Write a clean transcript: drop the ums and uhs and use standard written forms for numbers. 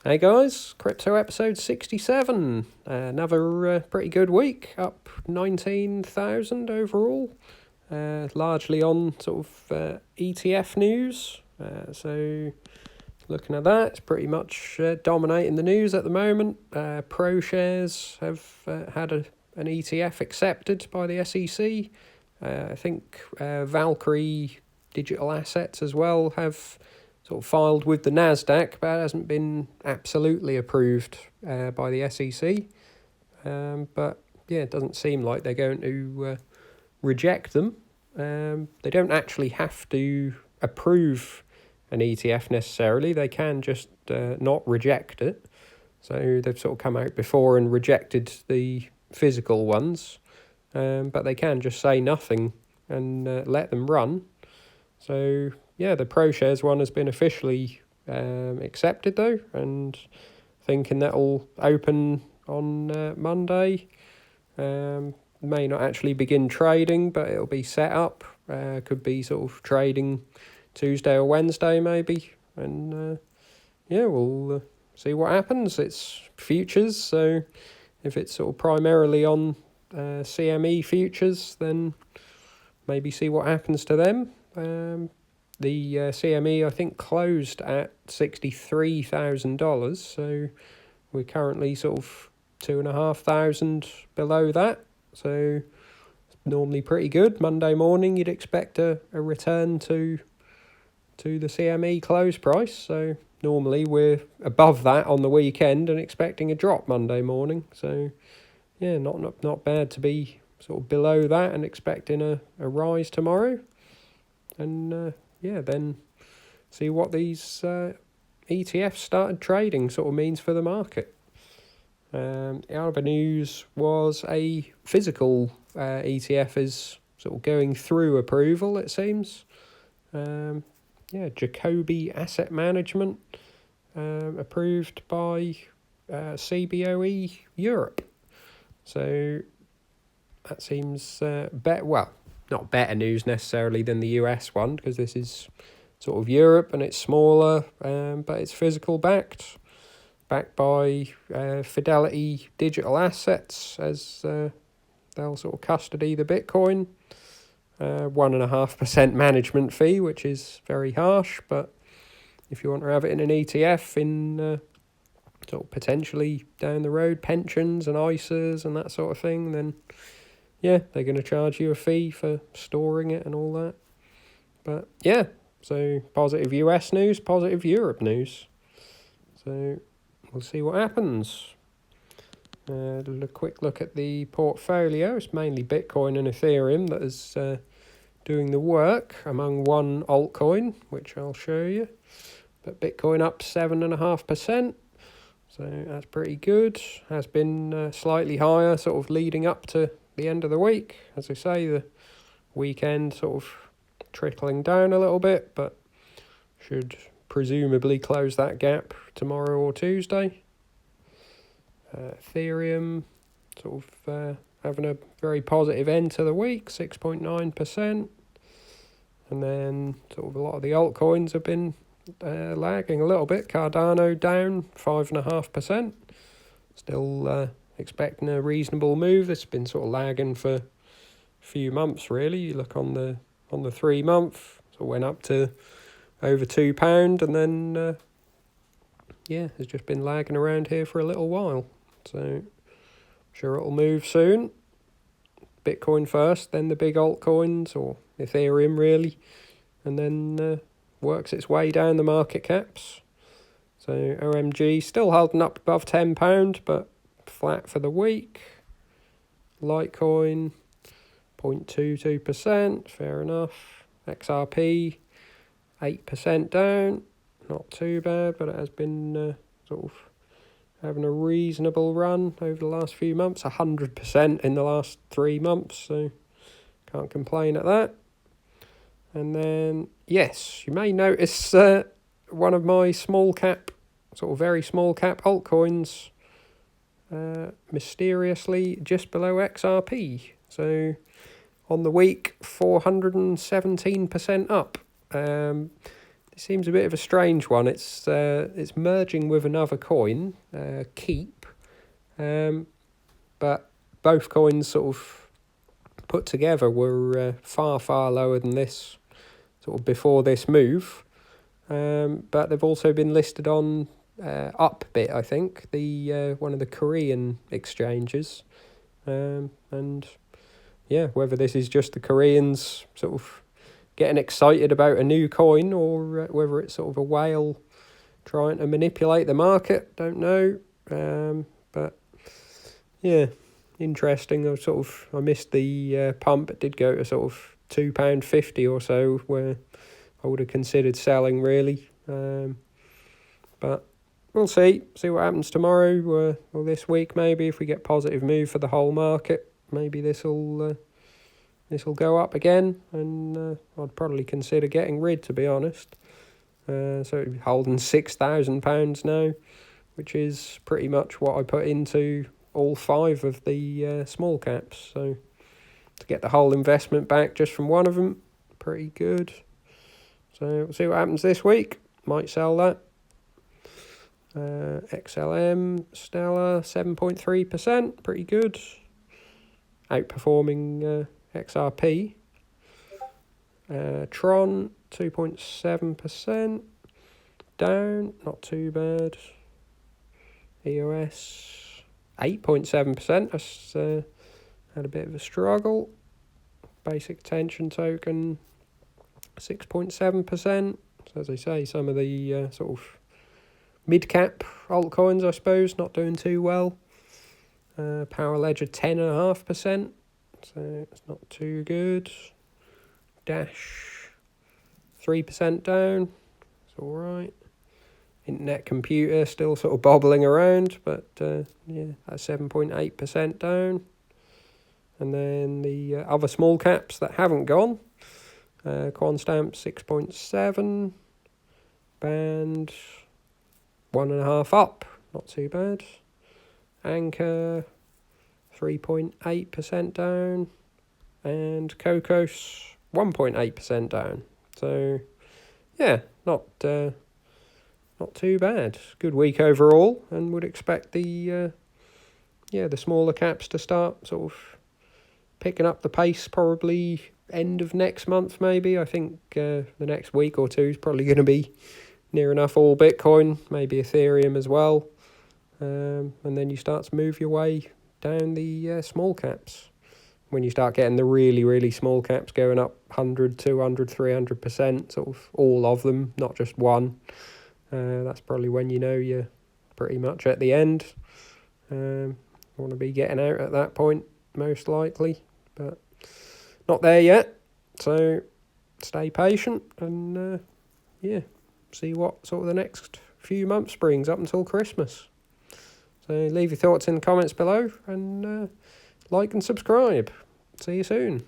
Hey guys, crypto episode 67. Another pretty good week, up 19,000 overall. Largely on sort of ETF news. So looking at that, it's pretty much dominating the news at the moment. Pro shares have had an ETF accepted by the SEC. I think Valkyrie Digital Assets as well have sort of filed with the Nasdaq, but it hasn't been absolutely approved by the SEC. But yeah, it doesn't seem like they're going to reject them. They don't actually have to approve an ETF necessarily. They can just not reject it. So they've sort of come out before and rejected the physical ones, but they can just say nothing and let them run. So yeah, the ProShares one has been officially accepted though, and thinking that'll open on Monday. May not actually begin trading, but it'll be set up. Could be sort of trading Tuesday or Wednesday maybe, and yeah, we'll see what happens. It's futures, so if it's sort of primarily on CME futures, then maybe see what happens to them. The CME, I think, closed at $63,000, so we're currently sort of 2,500 below that. So it's normally pretty good. Monday morning, you'd expect a return to the CME close price. So normally we're above that on the weekend and expecting a drop Monday morning. So yeah, not bad to be sort of below that and expecting a rise tomorrow. And yeah, then see what these ETFs started trading sort of means for the market. The other news was a physical ETF is sort of going through approval, it seems. Jacobi Asset Management approved by CBOE Europe. So that seems not better news necessarily than the US one, because this is sort of Europe and it's smaller, but it's physical backed by Fidelity Digital Assets, as they'll sort of custody the Bitcoin. 1.5% management fee, which is very harsh, but if you want to have it in an ETF in sort of potentially down the road, pensions and ISAs and that sort of thing, then yeah, they're going to charge you a fee for storing it and all that. But yeah, so positive US news, positive Europe news. So we'll see what happens. A quick look at the portfolio. It's mainly Bitcoin and Ethereum that is doing the work, among one altcoin, which I'll show you. But Bitcoin up 7.5%. So that's pretty good. Has been slightly higher, sort of leading up to the end of the week. As I say, the weekend sort of trickling down a little bit, but should presumably close that gap tomorrow or Tuesday. Ethereum sort of having a very positive end to the week, 6.9%. And then sort of a lot of the altcoins have been lagging a little bit. Cardano down 5.5%. Still expecting a reasonable move. It's been sort of lagging for a few months really. You look on the 3 month, so it went up to over £2, and then has just been lagging around here for a little while. So I'm sure it'll move soon. Bitcoin first, then the big altcoins, or Ethereum really, and then works its way down the market caps. So OMG still holding up above £10, but flat for the week. Litecoin 0.22%, fair enough. XRP 8% down, not too bad, but it has been sort of having a reasonable run over the last few months. 100% in the last 3 months, so can't complain at that. And then, yes, you may notice one of my small cap, sort of very small cap altcoins mysteriously just below XRP. So on the week, 417% up. seems a bit of a strange one. It's merging with another coin, Keep, but both coins sort of put together were far lower than this, sort of before this move. But they've also been listed on Upbit, I think, the one of the Korean exchanges, and yeah, whether this is just the Koreans sort of getting excited about a new coin, or whether it's sort of a whale trying to manipulate the market, don't know. But yeah, interesting. I missed the pump. It did go to sort of £2.50 or so, where I would have considered selling, really. But we'll see what happens tomorrow, or this week maybe. If we get positive move for the whole market, maybe this will go up again, and I'd probably consider getting rid, to be honest. So holding £6,000 now, which is pretty much what I put into all 5 of the small caps. So to get the whole investment back just from one of them, pretty good. So we'll see what happens this week. Might sell that. XLM, Stellar, 7.3%, pretty good. Outperforming XRP. TRON, 2.7%, down, not too bad. EOS, 8.7%, that's had a bit of a struggle. Basic attention token, 6.7%. So as I say, some of the sort of mid-cap altcoins, I suppose, not doing too well. Power Ledger, 10.5%, so it's not too good. Dash, 3% down, it's all right. Internet Computer still sort of bobbling around, but yeah, that's 7.8% down. And then the other small caps that haven't gone, Quantstamp, 6.7, Band, 1.5 up, not too bad. Anchor, 3.8% down, and Cocos, 1.8% down. So yeah, not too bad. Good week overall, and would expect the smaller caps to start sort of picking up the pace probably end of next month, maybe. I think the next week or two is probably going to be near enough all Bitcoin, maybe Ethereum as well. And then you start to move your way down the small caps. When you start getting the really, really small caps going up 100, 200, 300%, sort of all of them, not just one, that's probably when you know you're pretty much at the end. Want to be getting out at that point, most likely, but not there yet. So stay patient and see what sort of the next few months brings up until Christmas. So leave your thoughts in the comments below, and like and subscribe. See you soon.